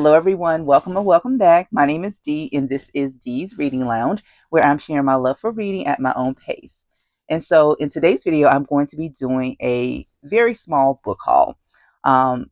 Hello, everyone. Welcome and welcome back. My name is Dee, and this is Dee's Reading Lounge, where I'm sharing my love for reading at my own pace. And so, in today's video, I'm going to be doing a very small book haul.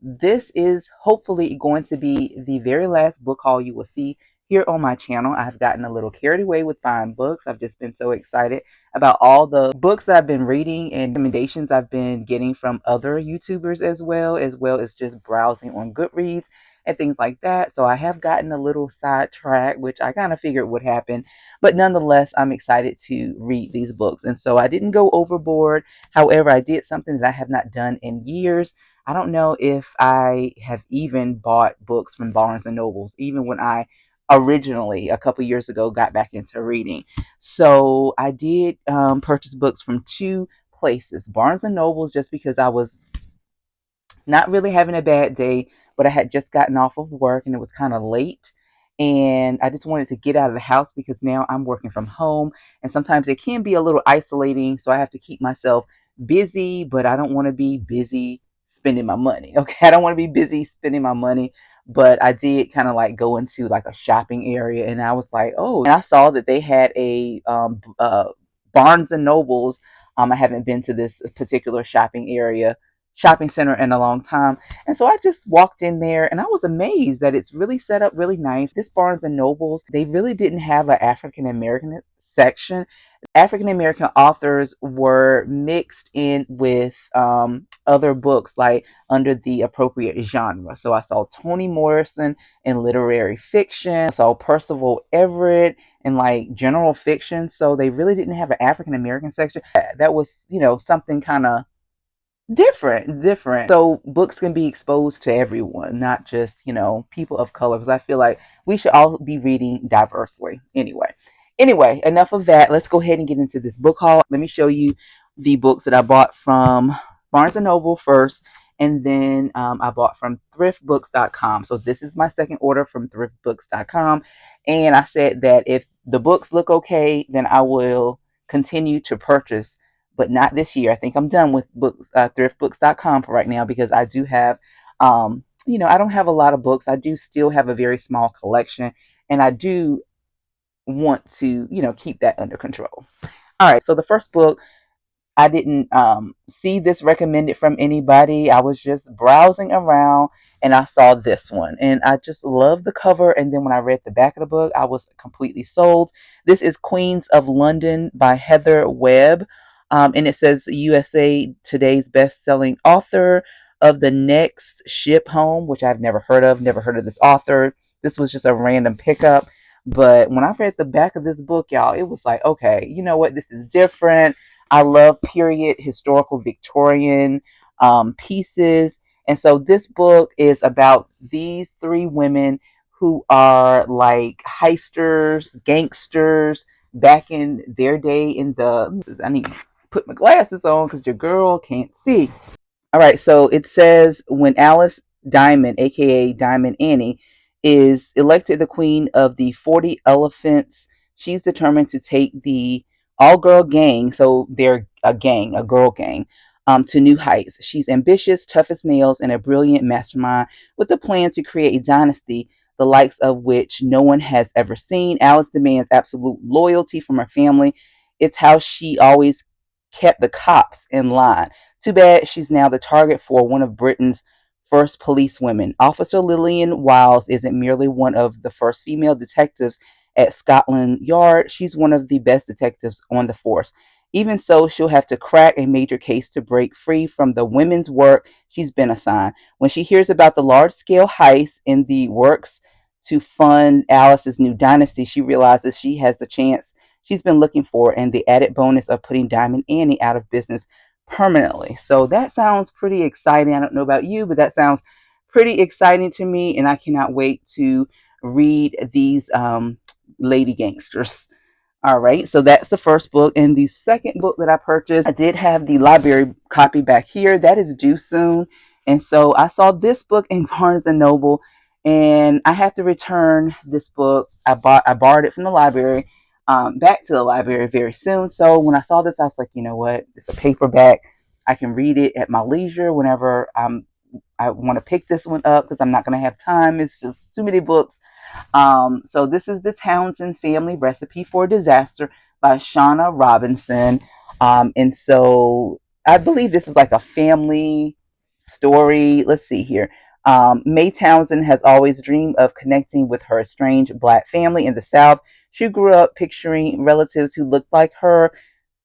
This is hopefully going to be the very last book haul you will see here on my channel. I've gotten a little carried away with buying books. I've just been so excited about all the books that I've been reading and recommendations I've been getting from other YouTubers as well as just browsing on Goodreads and things like that. So I have gotten a little sidetracked, which I kind of figured would happen. But nonetheless, I'm excited to read these books. And so I didn't go overboard. However, I did something that I have not done in years. I don't know if I have even bought books from Barnes and Nobles, even when I originally a couple years ago got back into reading. So I did purchase books from two places, Barnes and Nobles, just because I was not really having a bad day, but I had just gotten off of work and it was kind of late. And I just wanted to get out of the house because now I'm working from home. And sometimes it can be a little isolating. So I have to keep myself busy, but I don't want to be busy spending my money. Okay. I don't want to be busy spending my money. But I did kind of like go into like a shopping area and I was like, oh, and I saw that they had a Barnes and Nobles. I haven't been to this particular shopping center in a long time. And so I just walked in there and I was amazed that it's really set up really nice. This Barnes and Nobles, they really didn't have an African American section. African American authors were mixed in with other books like under the appropriate genre. So I saw Toni Morrison in literary fiction. I saw Percival Everett in like general fiction. So they really didn't have an African American section. That was, something kind of different, so books can be exposed to everyone, not just people of color, because I feel like we should all be reading diversely. Anyway, enough of that. Let's go ahead and get into this book haul. Let me show you the books that I bought from Barnes and Noble first, and then I bought from thriftbooks.com. So this is my second order from thriftbooks.com, and I said that if the books look okay, then I will continue to purchase, but not this year. I think I'm done with books, thriftbooks.com for right now, because I do have, I don't have a lot of books. I do still have a very small collection, and I do want to, keep that under control. All right. So the first book, I didn't see this recommended from anybody. I was just browsing around and I saw this one and I just loved the cover. And then when I read the back of the book, I was completely sold. This is Queens of London by Heather Webb. And it says USA Today's best-selling author of The Next Ship Home, which I've never heard of this author. This was just a random pickup. But when I read the back of this book, y'all, it was like, okay, you know what? This is different. I love period historical Victorian pieces. And so this book is about these three women who are like heisters, gangsters back in their day in the, I need to put my glasses on because your girl can't see. All right, so it says when Alice Diamond, aka Diamond Annie, is elected the queen of the 40 Elephants, she's determined to take the all girl gang, so they're a gang, a girl gang, to new heights. She's ambitious, tough as nails, and a brilliant mastermind with a plan to create a dynasty, the likes of which no one has ever seen. Alice demands absolute loyalty from her family. It's how she always kept the cops in line. Too bad she's now the target for one of Britain's first policewomen. Officer Lillian Wiles isn't merely one of the first female detectives at Scotland Yard, she's one of the best detectives on the force. Even so, she'll have to crack a major case to break free from the women's work she's been assigned. When she hears about the large-scale heist in the works to fund Alice's new dynasty, she realizes she has the chance she's been looking for and the added bonus of putting Diamond Annie out of business permanently. So that sounds pretty exciting. I don't know about you, but that sounds pretty exciting to me, and I cannot wait to read these lady gangsters. All right, so that's the first book. And the second book that I purchased, I did have the library copy back here. That is due soon. And so I saw this book in Barnes and Noble, and I have to return this book. I borrowed it from the library, back to the library very soon. So when I saw this, I was like, you know what? It's a paperback. I can read it at my leisure whenever I'm I want to pick this one up because I'm not going to have time. It's just too many books. So this is the Townsend Family Recipe for Disaster by Shauna Robinson. And so I believe this is like a family story. Let's see here. May Townsend has always dreamed of connecting with her estranged Black family in the South. She grew up picturing relatives who looked like her,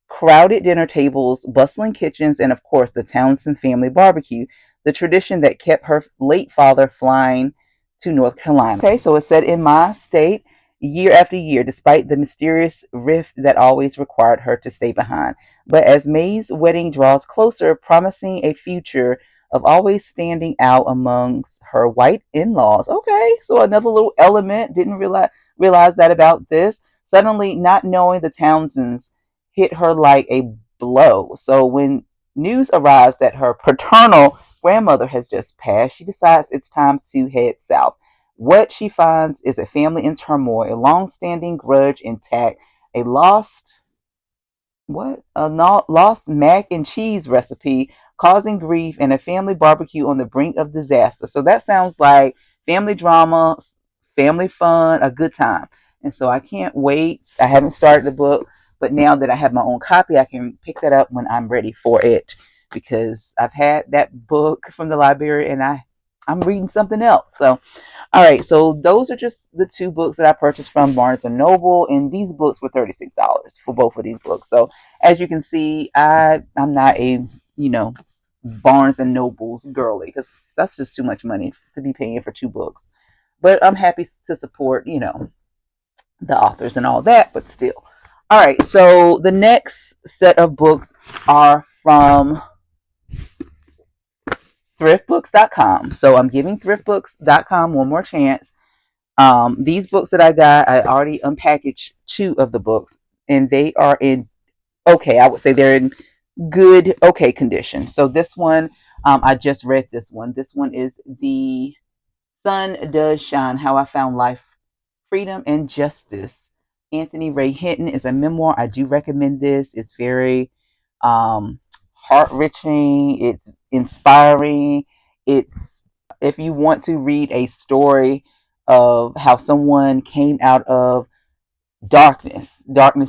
crowded dinner tables, bustling kitchens, and of course the Townsend family barbecue, the tradition that kept her late father flying to North Carolina. Okay, so it said in my state, year after year, despite the mysterious rift that always required her to stay behind. But as May's wedding draws closer, promising a future of always standing out amongst her white in-laws. Okay, so another little element, didn't realize that about this. Suddenly, not knowing the Townsends hit her like a blow. So when news arrives that her paternal grandmother has just passed, she decides it's time to head south. What she finds is a family in turmoil, a long-standing grudge intact, a lost mac and cheese recipe causing grief, and a family barbecue on the brink of disaster. So that sounds like family drama, family fun, a good time. And so I can't wait. I haven't started the book, but now that I have my own copy, I can pick that up when I'm ready for it, because I've had that book from the library and I'm reading something else. So all right, so those are just the two books that I purchased from Barnes and Noble, and these books were $36 for both of these books. So as you can see, I'm not a Barnes and Noble's girly, because that's just too much money to be paying for two books. But I'm happy to support the authors and all that, but still. All right, so the next set of books are from thriftbooks.com. So I'm giving thriftbooks.com one more chance. These books that I got, I already unpackaged two of the books, and they are in okay. I would say they're in good, okay condition. So this one, I just read this one. This one is The Sun Does Shine: How I Found Life, Freedom, and Justice. Anthony Ray Hinton is a memoir. I do recommend this. It's very heart-wrenching. It's inspiring. It's if you want to read a story of how someone came out of darkness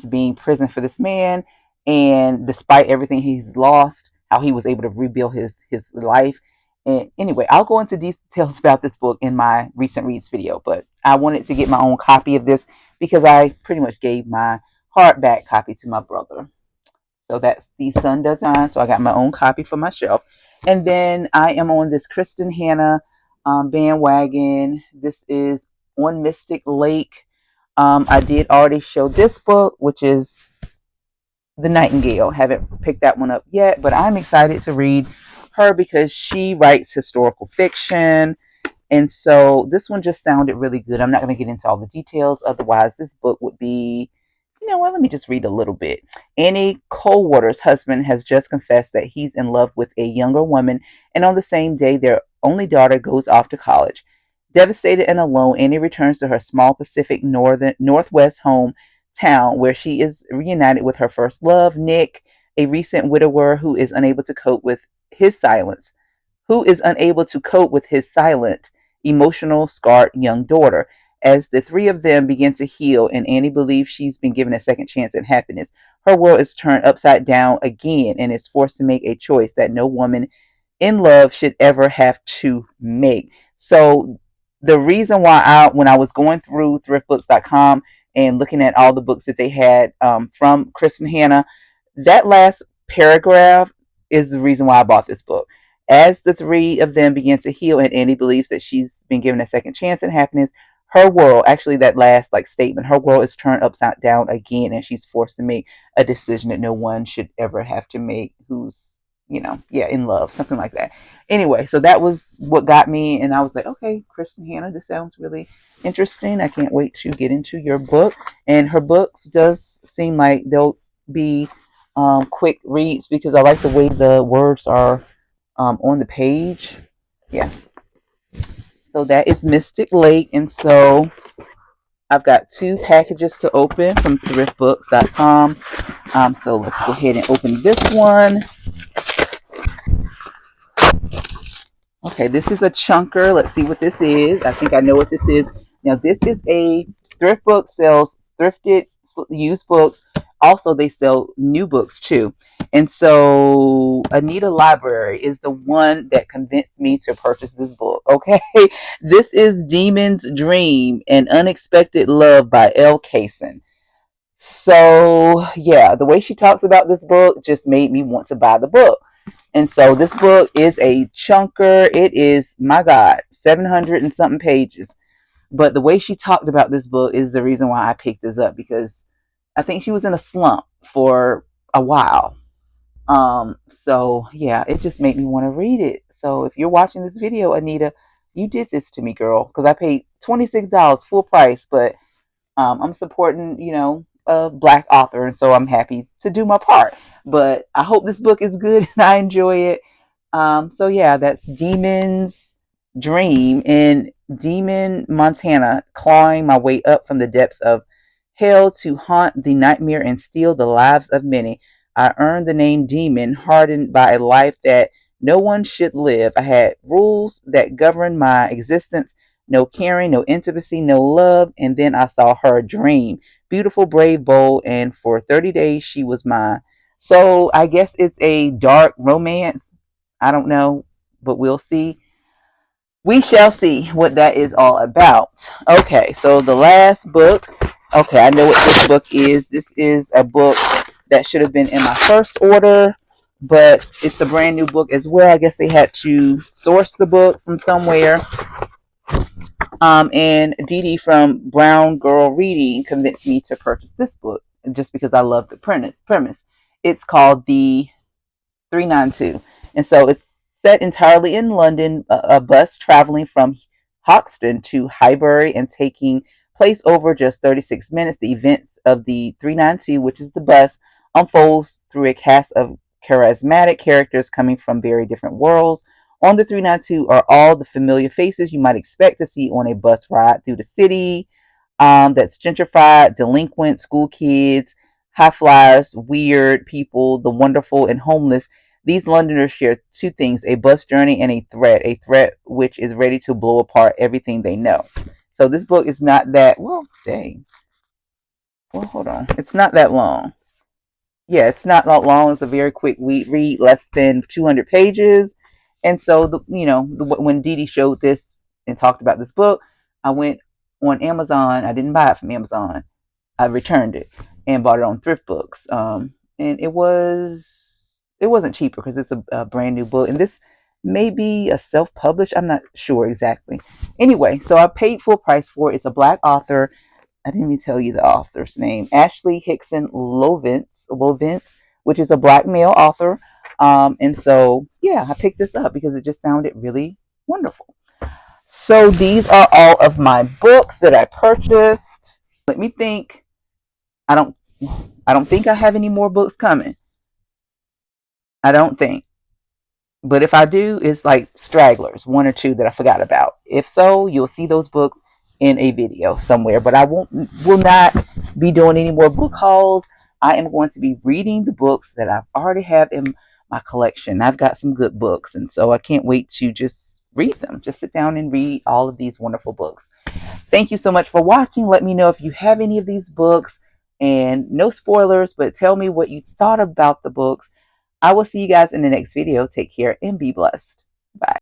being prison for this man, and despite everything he's lost, how he was able to rebuild his life. And anyway, I'll go into details about this book in my recent reads video, but I wanted to get my own copy of this because I pretty much gave my hardback copy to my brother. So that's The Sun Does Shine. So I got my own copy for my shelf. And then I am on this Kristen Hanna bandwagon. This is On Mystic Lake. I did already show this book, which is The Nightingale. Haven't picked that one up yet, but I'm excited to read her because she writes historical fiction. And so this one just sounded really good. I'm not going to get into all the details. Otherwise, this book would be, you know what, let me just read a little bit. Annie Coldwater's husband has just confessed that he's in love with a younger woman, and on the same day, their only daughter goes off to college. Devastated and alone, Annie returns to her small Pacific Northwest hometown where she is reunited with her first love, Nick, a recent widower who is unable to cope with his silent, emotional, scarred young daughter. As the three of them begin to heal and Annie believes she's been given a second chance at happiness, her world is turned upside down again and is forced to make a choice that no woman in love should ever have to make. So the reason why when I was going through thriftbooks.com and looking at all the books that they had from Kristen Hanna, that last paragraph is the reason why I bought this book. As the three of them begin to heal and Annie believes that she's been given a second chance at happiness, her world, actually that last statement, her world is turned upside down again and she's forced to make a decision that no one should ever have to make who's, in love, something like that. Anyway, so that was what got me, and I was like, okay, Kristen Hanna, this sounds really interesting. I can't wait to get into your book. And her books does seem like they'll be quick reads because I like the way the words are on the page. Yeah. So that is Mystic Lake. And so I've got two packages to open from thriftbooks.com. So let's go ahead and open this one. Okay, Okay, this is a chunker. Let's see what this is. I think I know what this is. Now, this is a thrift book, sells thrifted used books. Also, they sell new books too. And so, Anita Library is the one that convinced me to purchase this book. Okay, this is Demon's Dream: An Unexpected Love by L. Kaysen. So, yeah, the way she talks about this book just made me want to buy the book. And so this book is a chunker. It is, my God, 700 and something pages. But the way she talked about this book is the reason why I picked this up, because I think she was in a slump for a while. So yeah, it just made me want to read it. So if you're watching this video, Anita, you did this to me, girl, because I paid $26 full price, but I'm supporting, a black author, and so I'm happy to do my part. But I hope this book is good and I enjoy it. So yeah, that's Demon's Dream in Demon, Montana, clawing my way up from the depths of hell to haunt the nightmare and steal the lives of many. I earned the name Demon, hardened by a life that no one should live. I had rules that governed my existence: no caring, no intimacy, no love. And then I saw her dream. Beautiful, brave, bold, and for 30 days she was mine. So I guess it's a dark romance. I don't know, but we'll see. We shall see what that is all about. Okay, so the last book. Okay, I know what this book is. This is a book that should have been in my first order, but it's a brand new book as well. I guess they had to source the book from somewhere. And Dee Dee from Brown Girl Reading convinced me to purchase this book just because I love the premise. It's called The 392. And so it's set entirely in London, a bus traveling from Hoxton to Highbury and taking place over just 36 minutes. The events of the 392, which is the bus, unfolds through a cast of charismatic characters coming from very different worlds. On the 392 are all the familiar faces you might expect to see on a bus ride through the city. That's gentrified, delinquent, school kids, high flyers, weird people, the wonderful, and homeless. These Londoners share two things: a bus journey and a threat which is ready to blow apart everything they know. So this book is not that, well, dang. Well, hold on. It's not that long. Yeah, it's not that long. It's a very quick read, less than 200 pages. And so, when Dee Dee showed this and talked about this book, I went on Amazon. I didn't buy it from Amazon. I returned it and bought it on Thrift Books. And it wasn't cheaper because it's a brand new book. And this may be a self-published. I'm not sure exactly. Anyway, so I paid full price for it. It's a black author. I didn't even tell you the author's name. Ashley Hickson Lovence, which is a black male author. And so, yeah, I picked this up because it just sounded really wonderful. So these are all of my books that I purchased. Let me think. I don't I don't think I have any more books coming. I don't think. But if I do, it's like stragglers, one or two that I forgot about. If so, you'll see those books in a video somewhere. But I will not be doing any more book hauls. I am going to be reading the books that I've already have in my collection. I've got some good books, and so I can't wait to just read them. Just sit down and read all of these wonderful books. Thank you so much for watching. Let me know if you have any of these books, and no spoilers, but tell me what you thought about the books. I will see you guys in the next video. Take care and be blessed. Bye.